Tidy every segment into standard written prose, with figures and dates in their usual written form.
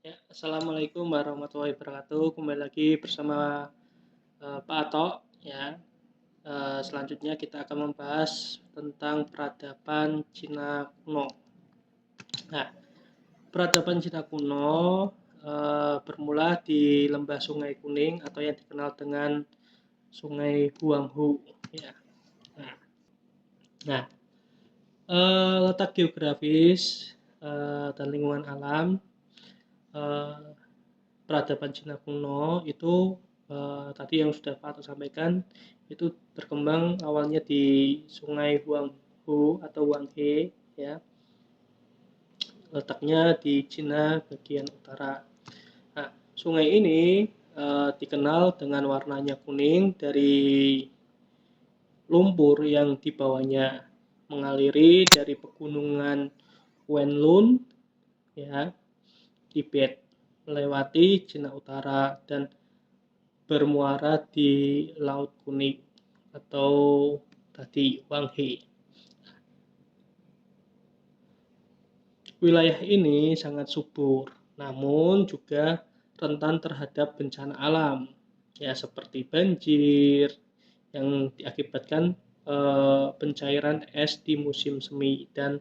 Ya, Assalamualaikum warahmatullahi wabarakatuh. Kembali lagi bersama Pak Ato. Ya, selanjutnya kita akan membahas tentang peradaban Cina kuno. Nah, peradaban Cina kuno bermula di lembah Sungai Kuning atau yang dikenal dengan Sungai Huanghu. Ya, nah, nah letak geografis dan lingkungan alam eh, peradaban Cina kuno itu tadi yang sudah Pak Ato sampaikan itu berkembang awalnya di Sungai Huanghu atau Huanghe, ya, letaknya di Cina bagian utara. Nah, sungai ini dikenal dengan warnanya kuning dari lumpur yang dibawahnya mengaliri dari pegunungan Wenlun, ya, Tibet, melewati Cina Utara dan bermuara di Laut Kuning atau tadi Wanghe. Wilayah ini sangat subur, namun juga rentan terhadap bencana alam, ya seperti banjir yang diakibatkan pencairan es di musim semi dan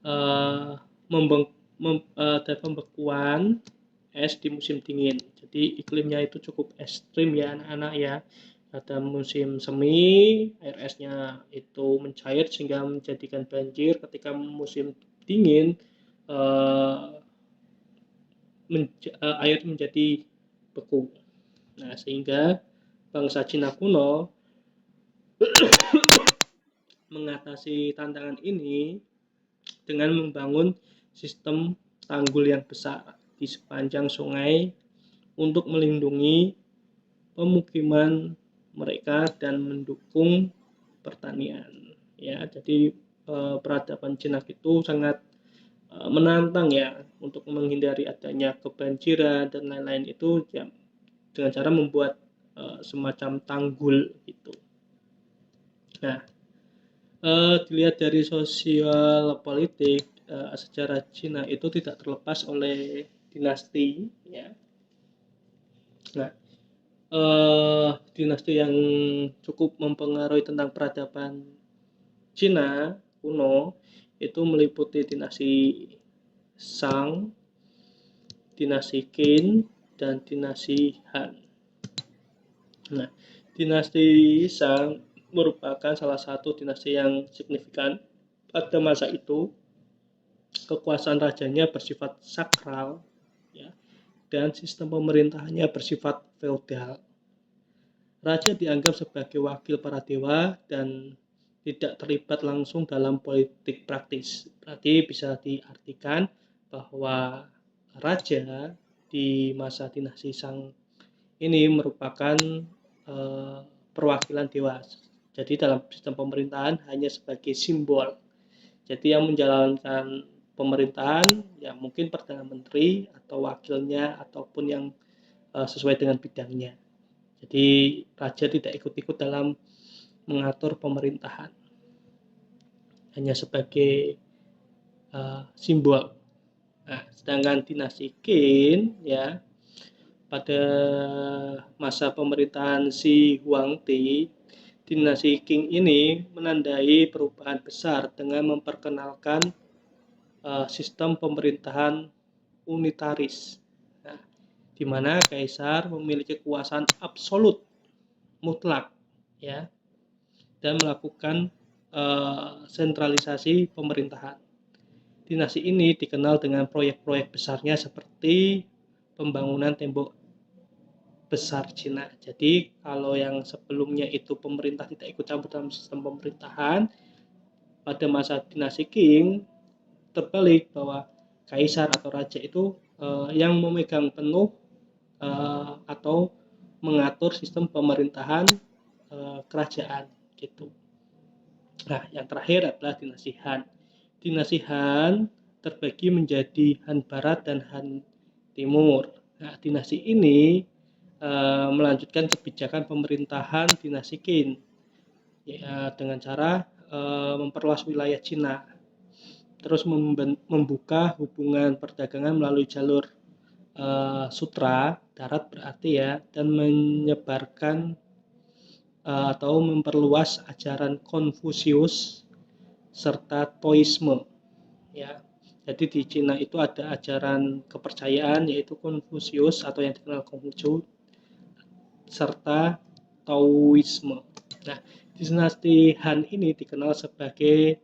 eh, membeng, dan pembekuan es di musim dingin. Jadi iklimnya itu cukup ekstrim ya anak-anak ya. Pada musim semi air esnya itu mencair sehingga menjadikan banjir. Ketika musim dingin eh, air menjadi beku. Nah, sehingga bangsa Cina kuno mengatasi tantangan ini dengan membangun sistem tanggul yang besar di sepanjang sungai untuk melindungi pemukiman mereka dan mendukung pertanian. Ya, jadi peradaban Cina itu sangat menantang ya untuk menghindari adanya kebanjiran dan lain-lain itu ya, dengan cara membuat semacam tanggul gitu. Nah, dilihat dari sosial politik, sejarah Cina itu tidak terlepas oleh dinasti ya. Nah, dinasti yang cukup mempengaruhi tentang peradaban Cina kuno itu meliputi dinasti Shang, dinasti Qin, dan dinasti Han. Nah, dinasti Shang merupakan salah satu dinasti yang signifikan pada masa itu. Kekuasaan rajanya bersifat sakral, ya, dan sistem pemerintahannya bersifat feodal. Raja dianggap sebagai wakil para dewa dan tidak terlibat langsung dalam politik praktis. Berarti bisa diartikan bahwa raja di masa dinasti Shang ini merupakan eh, perwakilan dewa. Jadi dalam sistem pemerintahan hanya sebagai simbol. Jadi yang menjalankan pemerintahan ya mungkin perdana menteri atau wakilnya ataupun yang sesuai dengan bidangnya. Jadi raja tidak ikut-ikut dalam mengatur pemerintahan, hanya sebagai simbol. Nah, sedangkan dinasti Qin ya pada masa pemerintahan Shi Huangdi, dinasti Qing ini menandai perubahan besar dengan memperkenalkan sistem pemerintahan unitaris, nah, di mana kaisar memiliki kekuasaan absolut mutlak ya dan melakukan sentralisasi pemerintahan. Dinasti ini dikenal dengan proyek-proyek besarnya seperti pembangunan tembok besar Cina. Jadi kalau yang sebelumnya itu pemerintah tidak ikut campur dalam sistem pemerintahan, pada masa dinasti Qing terbalik bahwa kaisar atau raja itu yang memegang penuh atau mengatur sistem pemerintahan kerajaan gitu. Nah, yang terakhir adalah dinasti Han. Dinasti Han terbagi menjadi Han Barat dan Han Timur. Nah, dinasti ini melanjutkan kebijakan pemerintahan dinasti Qin ya, dengan cara memperluas wilayah Cina, terus membuka hubungan perdagangan melalui jalur sutra darat berarti ya, dan menyebarkan atau memperluas ajaran Konfusius serta Taoisme ya. Jadi di Cina itu ada ajaran kepercayaan yaitu Konfusius atau yang dikenal Konghucu serta Taoisme. Nah, dinasti Han ini dikenal sebagai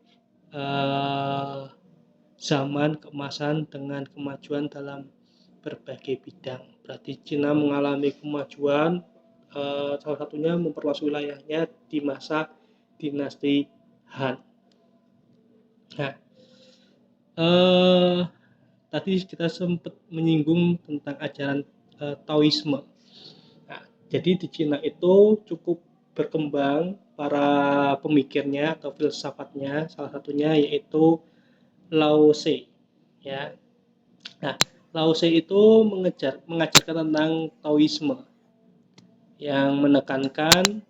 zaman keemasan dengan kemajuan dalam berbagai bidang. Berarti Cina mengalami kemajuan, salah satunya memperluas wilayahnya di masa dinasti Han. Nah, tadi kita sempat menyinggung tentang ajaran Taoisme. Nah, jadi di Cina itu cukup berkembang para pemikirnya atau filsafatnya, salah satunya yaitu Lao Tse ya. Nah, Lao Tse itu mengajarkan tentang Taoisme yang menekankan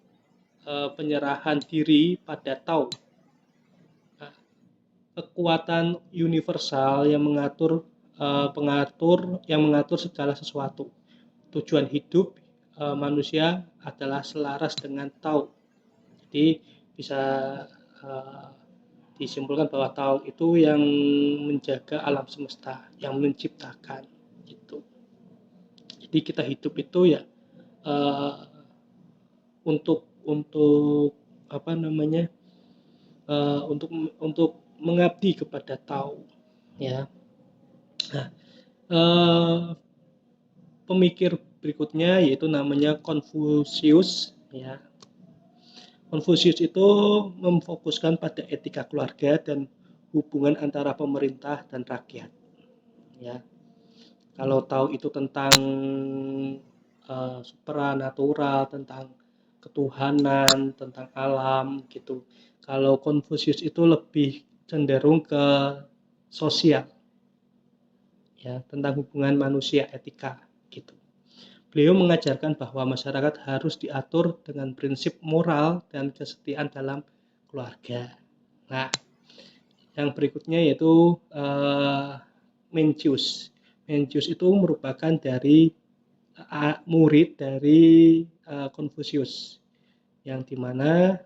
penyerahan diri pada Tao. Nah, kekuatan universal yang mengatur segala sesuatu. Tujuan hidup manusia adalah selaras dengan Tao. Jadi bisa disimpulkan bahwa Tao itu yang menjaga alam semesta, yang menciptakan itu. Jadi kita hidup itu ya untuk apa namanya untuk mengabdi kepada Tao ya. Nah, pemikir berikutnya yaitu namanya Konfusius ya. Konfusius itu memfokuskan pada etika keluarga dan hubungan antara pemerintah dan rakyat ya. Kalau tahu itu tentang supranatural, tentang ketuhanan, tentang alam gitu. Kalau Konfusius itu lebih cenderung ke sosial ya, tentang hubungan manusia, etika gitu. Beliau mengajarkan bahwa masyarakat harus diatur dengan prinsip moral dan kesetiaan dalam keluarga. Nah, yang berikutnya yaitu Mencius. Mencius itu merupakan dari murid dari Konfusius, yang dimana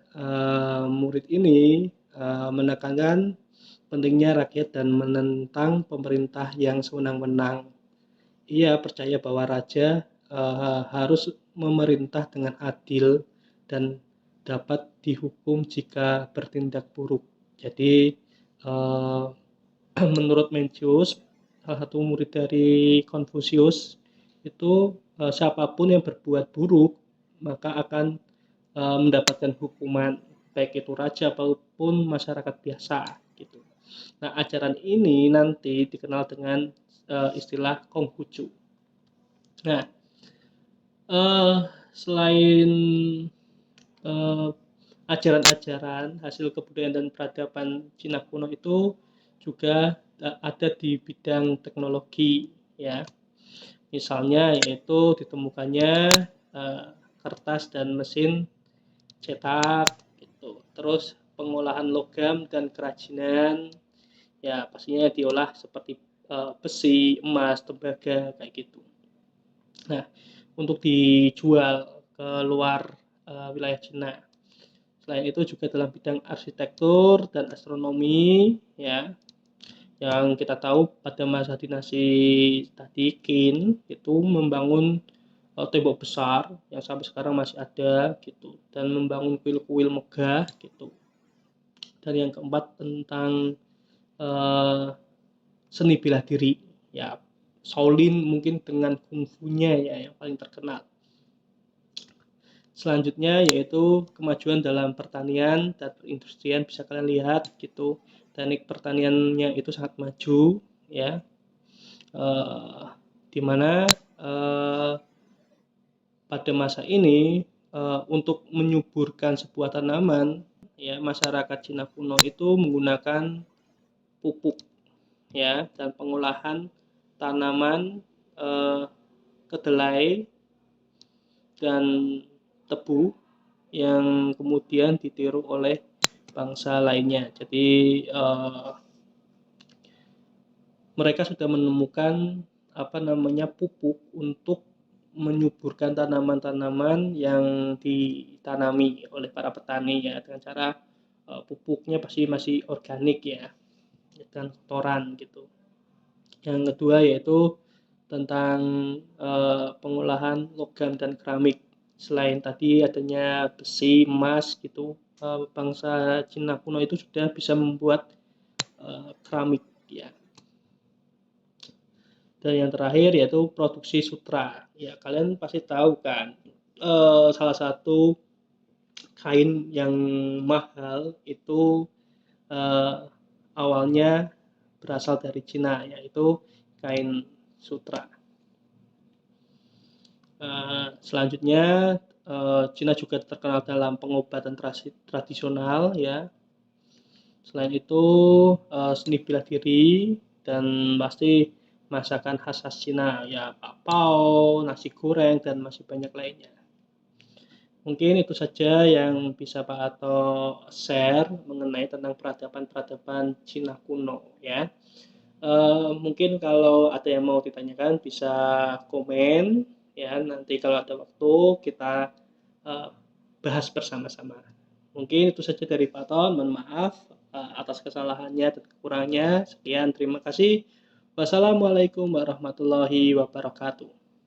murid ini menekankan pentingnya rakyat dan menentang pemerintah yang sewenang-wenang. Ia percaya bahwa raja harus memerintah dengan adil dan dapat dihukum jika bertindak buruk. Jadi menurut Mencius, salah satu murid dari Konfusius, itu siapapun yang berbuat buruk maka akan mendapatkan hukuman, baik itu raja maupun masyarakat biasa gitu. Nah, ajaran ini nanti dikenal dengan istilah Konghucu. Nah, selain ajaran-ajaran hasil kebudayaan dan peradaban Cina kuno itu juga ada di bidang teknologi ya. Misalnya yaitu ditemukannya kertas dan mesin cetak gitu. Terus pengolahan logam dan kerajinan ya pastinya diolah seperti besi, emas, tembaga kayak gitu. Nah, untuk dijual ke luar wilayah Cina. Selain itu juga dalam bidang arsitektur dan astronomi ya, yang kita tahu pada masa dinasti tadi Qin itu membangun tembok besar yang sampai sekarang masih ada gitu, dan membangun kuil-kuil megah gitu. Dan yang keempat tentang seni bela diri ya, Shaolin mungkin dengan kungfunya ya yang paling terkenal. Selanjutnya yaitu kemajuan dalam pertanian dan perindustrian, bisa kalian lihat gitu, teknik pertaniannya itu sangat maju ya, dimana pada masa ini untuk menyuburkan sebuah tanaman ya, masyarakat Cina kuno itu menggunakan pupuk ya, dan pengolahan tanaman kedelai dan tebu yang kemudian ditiru oleh bangsa lainnya. Jadi mereka sudah menemukan pupuk untuk menyuburkan tanaman-tanaman yang ditanami oleh para petani ya, dengan cara pupuknya pasti masih organik ya, dan kotoran gitu. Yang kedua yaitu tentang pengolahan logam dan keramik. Selain tadi adanya besi, emas gitu, bangsa Cina kuno itu sudah bisa membuat keramik ya. Dan yang terakhir yaitu produksi sutra. Ya, kalian pasti tahu kan, salah satu kain yang mahal itu awalnya berasal dari Cina, yaitu kain sutra. Selanjutnya, Cina juga terkenal dalam pengobatan tradisional ya. Selain itu, seni bela diri dan pasti masakan khas Cina ya, bakpao, nasi goreng dan masih banyak lainnya. Mungkin itu saja yang bisa Pak Ato share mengenai tentang peradaban-peradaban Cina kuno ya. Mungkin kalau ada yang mau ditanyakan bisa komen ya, nanti kalau ada waktu kita uh, bahas bersama-sama. Mungkin itu saja dari Pak Ton, mohon maaf atas kesalahannya dan kekurangannya. Sekian, terima kasih. Wassalamualaikum warahmatullahi wabarakatuh.